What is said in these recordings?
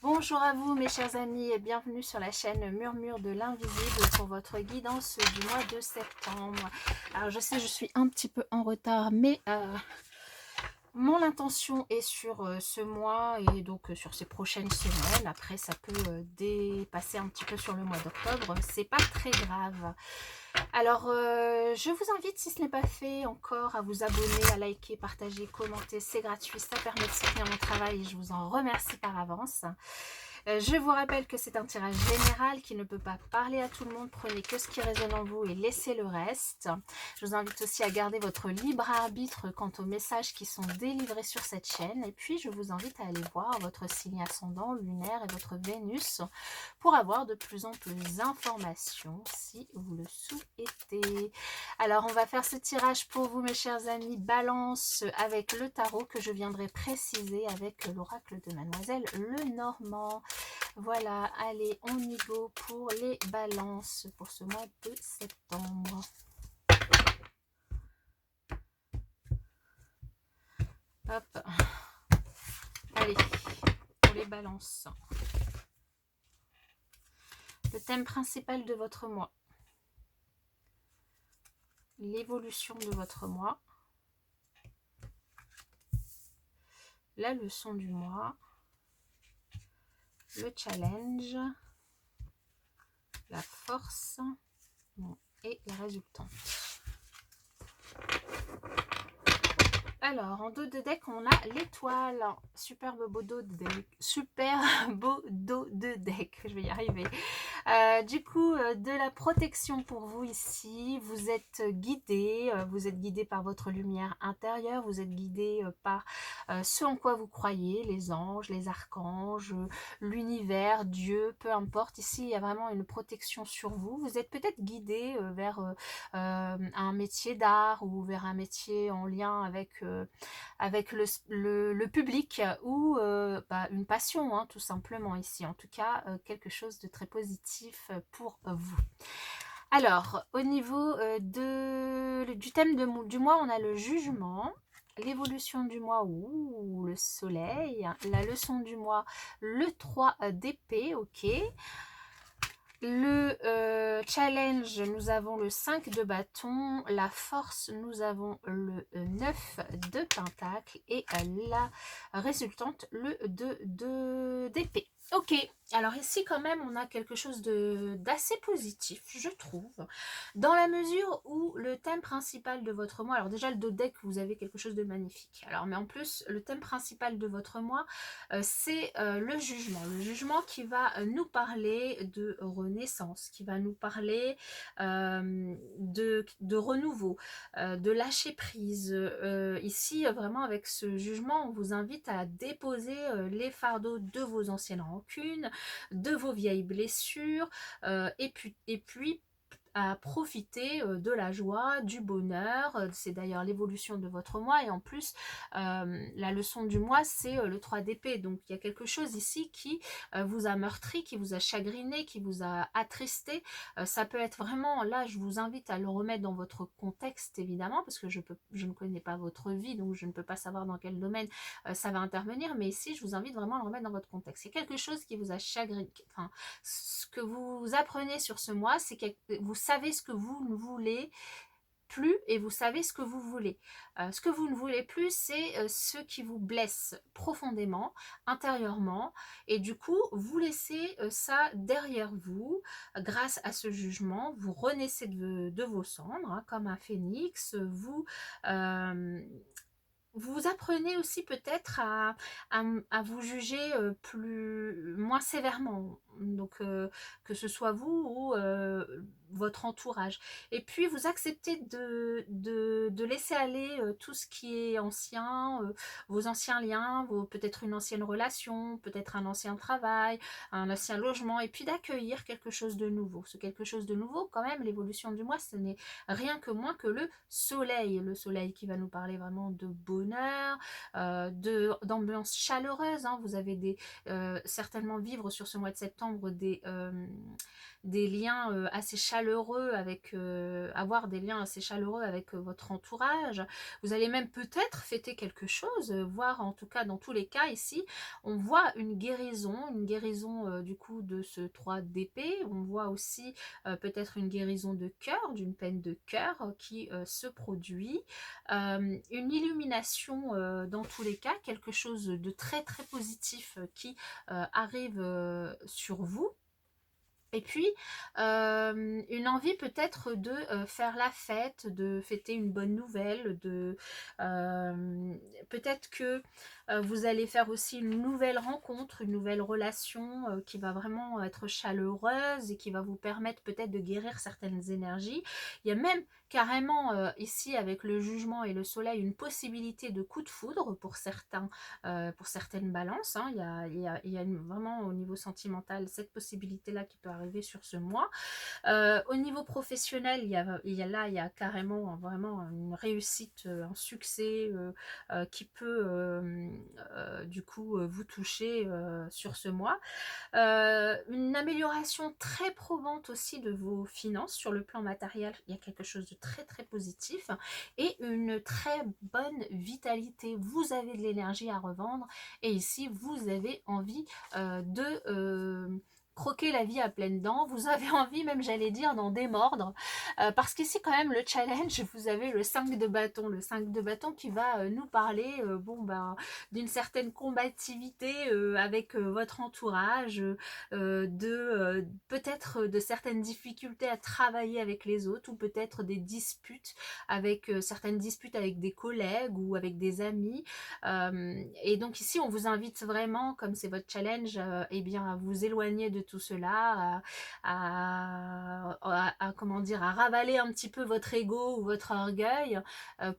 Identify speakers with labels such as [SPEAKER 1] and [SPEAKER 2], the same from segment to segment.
[SPEAKER 1] Bonjour à vous mes chers amis et bienvenue sur la chaîne Murmure de l'Invisible pour votre guidance du mois de septembre. Alors je sais je suis un petit peu en retard mais mon intention est sur ce mois et donc sur ces prochaines semaines. Après ça peut dépasser un petit peu sur le mois d'octobre, c'est pas très grave. Alors, je vous invite, si ce n'est pas fait encore, à vous abonner, à liker, partager, commenter. C'est gratuit, ça permet de soutenir mon travail et je vous en remercie par avance. Je vous rappelle que c'est un tirage général qui ne peut pas parler à tout le monde. Prenez que ce qui résonne en vous et laissez le reste. Je vous invite aussi à garder votre libre arbitre quant aux messages qui sont délivrés sur cette chaîne. Et puis, je vous invite à aller voir votre signe ascendant, lunaire et votre Vénus pour avoir de plus en plus d'informations si vous le souhaitez. Alors, on va faire ce tirage pour vous, mes chers amis, Balance avec le tarot que je viendrai préciser avec l'oracle de Mademoiselle Lenormand. Voilà, allez, on y go pour les balances pour ce mois de septembre. Hop, allez, pour les balances. Le thème principal de votre mois. L'évolution de votre mois. La leçon du mois. Le challenge. La force. Et les résultats. Alors, en dos de deck, on a l'étoile. Superbe beau dos de deck. Super beau dos de deck. Je vais y arriver. Du coup, de la protection pour vous ici. Vous êtes guidé par votre lumière intérieure. Vous êtes guidé par ce en quoi vous croyez, les anges, les archanges, l'univers, Dieu, peu importe. Ici, il y a vraiment une protection sur vous. Vous êtes peut-être guidé vers un métier d'art ou vers un métier en lien avec le public ou une passion, hein, tout simplement ici. En tout cas, quelque chose de très positif pour vous. Alors, au niveau du thème du mois, on a le jugement, l'évolution du mois ou le soleil, la leçon du mois, le 3 d'épée, ok. Le challenge, nous avons le 5 de bâton, la force, nous avons le 9 de pentacle et la résultante, le 2 d'épée. Ok, alors ici quand même on a quelque chose d'assez positif, je trouve, dans la mesure où le thème principal de votre mois, alors déjà le dos de deck, vous avez quelque chose de magnifique, alors mais en plus le thème principal de votre mois, c'est le jugement qui va nous parler de renaissance, qui va nous parler de renouveau, de lâcher prise. Ici, vraiment avec ce jugement, on vous invite à déposer les fardeaux de vos anciennes rancunes, de vos vieilles blessures, et puis à profiter de la joie, du bonheur. C'est d'ailleurs l'évolution de votre mois et en plus la leçon du mois c'est le 3 d'épée, donc il y a quelque chose ici qui vous a meurtri, qui vous a chagriné, qui vous a attristé. Ça peut être vraiment, là je vous invite à le remettre dans votre contexte évidemment, parce que je ne connais pas votre vie, donc je ne peux pas savoir dans quel domaine ça va intervenir, mais ici je vous invite vraiment à le remettre dans votre contexte. C'est quelque chose qui vous a chagriné, enfin ce que vous apprenez sur ce mois, c'est que vous savez ce que vous ne voulez plus et vous savez ce que vous voulez. Ce que vous ne voulez plus, c'est ce qui vous blesse profondément, intérieurement, et du coup, vous laissez ça derrière vous. Grâce à ce jugement, vous renaissez de vos cendres, hein, comme un phénix. Vous apprenez aussi peut-être à vous juger moins sévèrement, donc que ce soit vous ou votre entourage. Et puis vous acceptez de laisser aller tout ce qui est ancien, vos anciens liens, peut-être une ancienne relation, peut-être un ancien travail, un ancien logement, et puis d'accueillir quelque chose de nouveau. Ce quelque chose de nouveau, quand même, l'évolution du mois, ce n'est rien que moins que le soleil qui va nous parler vraiment de bonheur, d'ambiance chaleureuse, hein. Vous avez certainement vivre sur ce mois de septembre septembre des liens assez chaleureux avec, avoir des liens assez chaleureux avec votre entourage. Vous allez même peut-être fêter quelque chose, voire en tout cas dans tous les cas ici, on voit une guérison du coup de ce 3 d'épée. On voit aussi peut-être une guérison de cœur, d'une peine de cœur qui se produit. Une illumination dans tous les cas, quelque chose de très très positif qui arrive sur vous. Et puis, une envie peut-être de faire la fête, de fêter une bonne nouvelle, peut-être que vous allez faire aussi une nouvelle rencontre, une nouvelle relation qui va vraiment être chaleureuse et qui va vous permettre peut-être de guérir certaines énergies. Il y a même carrément ici avec le jugement et le soleil une possibilité de coup de foudre pour certains, pour certaines balances, hein. Il y a vraiment au niveau sentimental cette possibilité-là qui peut arriver sur ce mois. Au niveau professionnel, il y a carrément vraiment une réussite, un succès qui peut du coup vous toucher sur ce mois. Une amélioration très probante aussi de vos finances sur le plan matériel. Il y a quelque chose de très très positif et une très bonne vitalité. Vous avez de l'énergie à revendre et ici vous avez envie croquer la vie à pleines dents, vous avez envie même j'allais dire d'en démordre, parce qu'ici quand même le challenge, vous avez le 5 de bâton, qui va nous parler d'une certaine combativité avec votre entourage, peut-être de certaines difficultés à travailler avec les autres ou peut-être des disputes avec certaines disputes avec des collègues ou avec des amis. Et donc ici on vous invite vraiment, comme c'est votre challenge, eh bien à vous éloigner de tout cela, comment dire, à ravaler un petit peu votre ego ou votre orgueil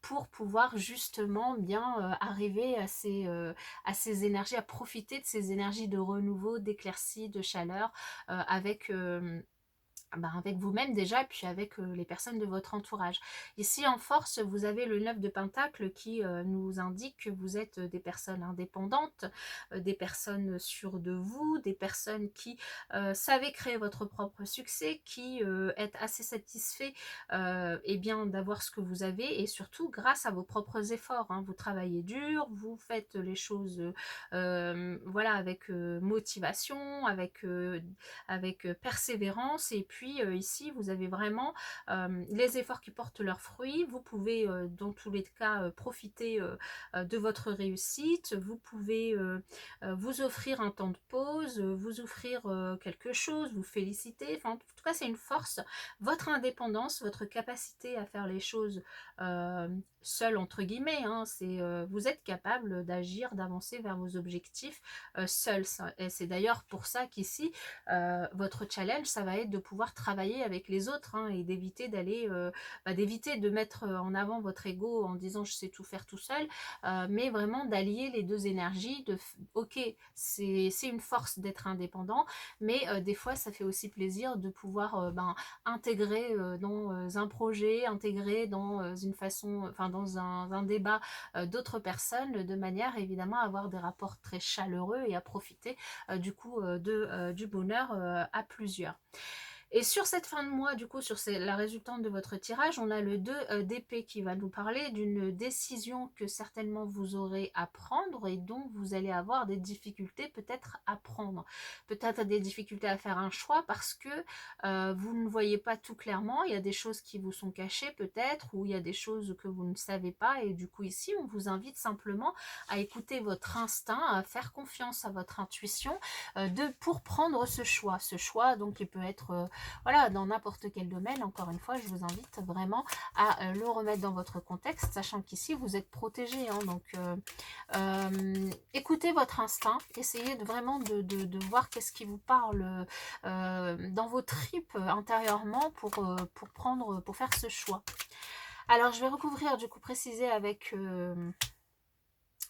[SPEAKER 1] pour pouvoir justement bien arriver à ces énergies, à profiter de ces énergies de renouveau, d'éclaircie, de chaleur avec vous-même déjà, puis avec les personnes de votre entourage. Ici, en force, vous avez le 9 de Pentacle qui nous indique que vous êtes des personnes indépendantes, des personnes sûres de vous, des personnes qui savez créer votre propre succès, qui êtes assez satisfait bien d'avoir ce que vous avez et surtout grâce à vos propres efforts, hein. Vous travaillez dur, vous faites les choses voilà, avec motivation, avec persévérance et puis ici vous avez vraiment les efforts qui portent leurs fruits. Vous pouvez dans tous les cas profiter de votre réussite, vous pouvez vous offrir un temps de pause, vous offrir quelque chose, vous féliciter, enfin en tout cas c'est une force, votre indépendance, votre capacité à faire les choses seul entre guillemets, hein, vous êtes capable d'agir, d'avancer vers vos objectifs seul. Et c'est d'ailleurs pour ça qu'ici votre challenge, ça va être de pouvoir travailler avec les autres, hein, et d'éviter d'éviter de mettre en avant votre ego en disant je sais tout faire tout seul, mais vraiment d'allier les deux énergies, ok, c'est une force d'être indépendant, mais des fois ça fait aussi plaisir de pouvoir intégrer dans un projet, intégrer dans une façon, enfin dans un débat d'autres personnes, de manière évidemment à avoir des rapports très chaleureux et à profiter du coup du bonheur à plusieurs. Et sur cette fin de mois, du coup, sur la résultante de votre tirage, on a le 2 d'épée qui va nous parler d'une décision que certainement vous aurez à prendre et dont vous allez avoir des difficultés peut-être à prendre. Peut-être des difficultés à faire un choix parce que vous ne voyez pas tout clairement. Il y a des choses qui vous sont cachées peut-être, ou il y a des choses que vous ne savez pas. Et du coup, ici, on vous invite simplement à écouter votre instinct, à faire confiance à votre intuition pour prendre ce choix. Ce choix, donc, il peut être voilà, dans n'importe quel domaine. Encore une fois, je vous invite vraiment à le remettre dans votre contexte, sachant qu'ici vous êtes protégé, hein, donc écoutez votre instinct, essayez vraiment de voir qu'est-ce qui vous parle dans vos tripes intérieurement pour faire ce choix. Alors je vais recouvrir, du coup préciser avec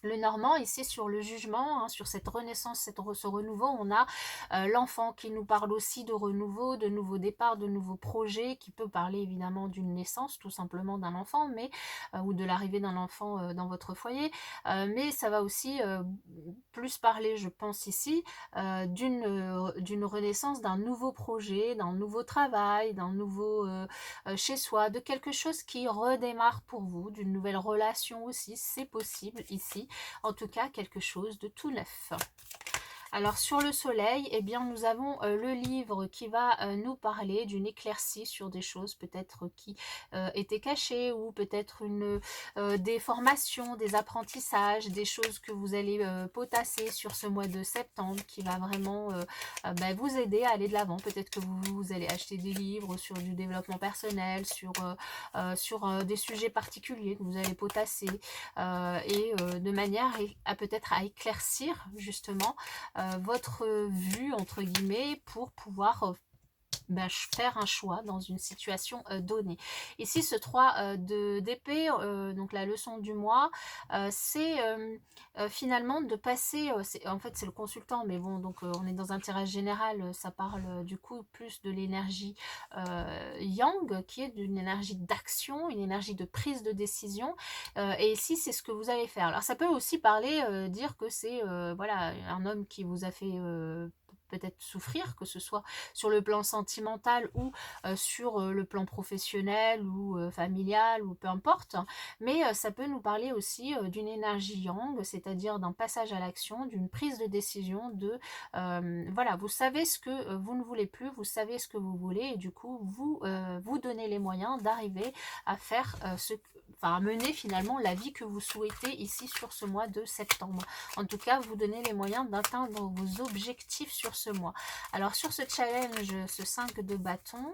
[SPEAKER 1] Le Normand, ici, sur le jugement, hein, sur cette renaissance, ce renouveau, on a l'enfant qui nous parle aussi de renouveau, de nouveaux départs, de nouveaux projets, qui peut parler évidemment d'une naissance, tout simplement d'un enfant, mais ou de l'arrivée d'un enfant dans votre foyer, mais ça va aussi plus parler, je pense ici, d'une renaissance, d'un nouveau projet, d'un nouveau travail, d'un nouveau chez soi, de quelque chose qui redémarre pour vous, d'une nouvelle relation aussi, c'est possible ici. En tout cas, quelque chose de tout neuf. Alors sur le soleil, eh bien nous avons le livre qui va nous parler d'une éclaircie sur des choses peut-être qui étaient cachées, ou peut-être des formations, des apprentissages, des choses que vous allez potasser sur ce mois de septembre, qui va vraiment vous aider à aller de l'avant. Peut-être que vous allez acheter des livres sur du développement personnel, sur des sujets particuliers que vous allez potasser, de manière à peut-être à éclaircir justement votre vue entre guillemets, pour pouvoir faire un choix dans une situation donnée. Ici, ce 3 d'épée, donc la leçon du mois, c'est finalement de passer, en fait c'est le consultant, mais bon, donc on est dans un tirage général, ça parle du coup plus de l'énergie yang, qui est d'une énergie d'action, une énergie de prise de décision, et ici c'est ce que vous allez faire. Alors ça peut aussi parler, dire que c'est voilà, un homme qui vous a fait peut-être souffrir, que ce soit sur le plan sentimental ou sur le plan professionnel ou familial, ou peu importe, mais ça peut nous parler aussi d'une énergie yang, c'est-à-dire d'un passage à l'action, d'une prise de décision, voilà, vous savez ce que vous ne voulez plus, vous savez ce que vous voulez, et du coup vous donnez les moyens d'arriver à faire à mener finalement la vie que vous souhaitez ici sur ce mois de septembre. En tout cas, vous donnez les moyens d'atteindre vos objectifs sur ce mois. Alors sur ce challenge, ce 5 de bâton,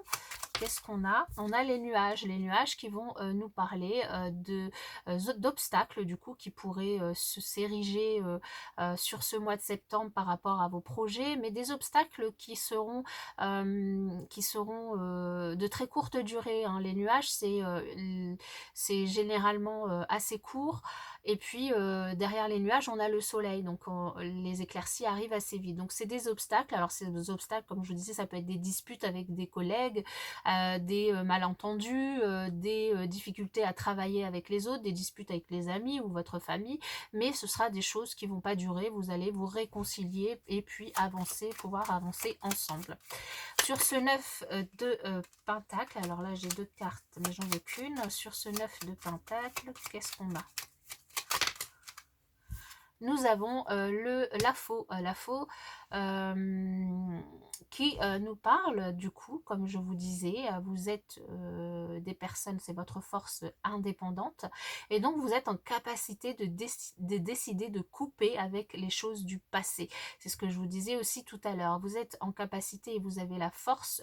[SPEAKER 1] qu'est-ce qu'on a? On a les nuages qui vont nous parler d'obstacles du coup qui pourraient s'ériger sur ce mois de septembre par rapport à vos projets, mais des obstacles qui seront de très courte durée, hein. Les nuages, c'est généralement assez court. Et puis derrière les nuages, on a le soleil, donc les éclaircies arrivent assez vite. Donc c'est des obstacles. Alors ces obstacles, comme je vous disais, ça peut être des disputes avec des collègues, des malentendus, des difficultés à travailler avec les autres, des disputes avec les amis ou votre famille, mais ce sera des choses qui vont pas durer. Vous allez vous réconcilier et puis avancer, pouvoir avancer ensemble. Sur ce 9 de Pentacle, alors là j'ai 2 cartes, mais j'en veux qu'une. Sur ce 9 de Pentacle, qu'est-ce qu'on a? Nous avons la faux qui nous parle du coup, comme je vous disais, vous êtes des personnes, c'est votre force indépendante, et donc vous êtes en capacité de décider de couper avec les choses du passé. C'est ce que je vous disais aussi tout à l'heure. Vous êtes en capacité et vous avez la force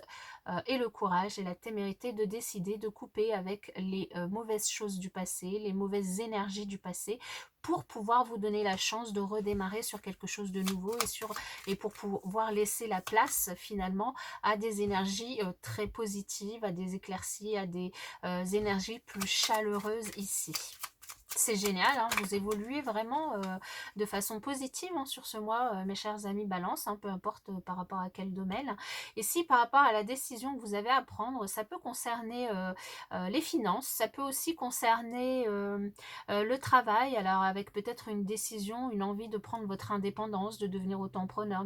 [SPEAKER 1] et le courage et la témérité de décider de couper avec les mauvaises choses du passé, les mauvaises énergies du passé, pour pouvoir vous donner la chance de redémarrer sur quelque chose de nouveau, et pour pouvoir laisser la place finalement à des énergies très positives, à des éclaircies, à des énergies plus chaleureuses ici. C'est génial, hein, vous évoluez vraiment de façon positive sur ce mois, mes chers amis Balance, hein, peu importe par rapport à quel domaine. Et si par rapport à la décision que vous avez à prendre, ça peut concerner les finances, ça peut aussi concerner le travail, alors avec peut-être une décision, une envie de prendre votre indépendance, de devenir auto-entrepreneur,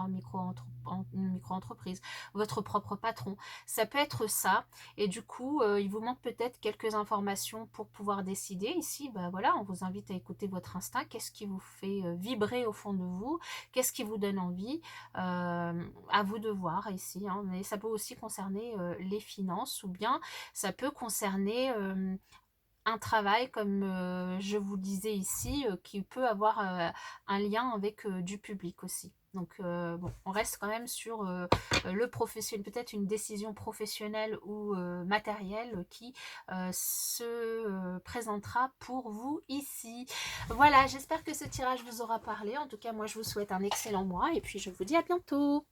[SPEAKER 1] micro-entreprise, votre propre patron. Ça peut être ça, et du coup, il vous manque peut-être quelques informations pour pouvoir décider. Ici, voilà, on vous invite à écouter votre instinct. Qu'est-ce qui vous fait vibrer au fond de vous? Qu'est-ce qui vous donne envie? À vous de voir ici, hein. Mais ça peut aussi concerner les finances, ou bien ça peut concerner un travail, comme je vous disais ici, qui peut avoir un lien avec du public aussi. Donc bon, on reste quand même sur le professionnel, peut-être une décision professionnelle ou matérielle qui se présentera pour vous ici. Voilà, j'espère que ce tirage vous aura parlé. En tout cas, moi je vous souhaite un excellent mois, et puis je vous dis à bientôt.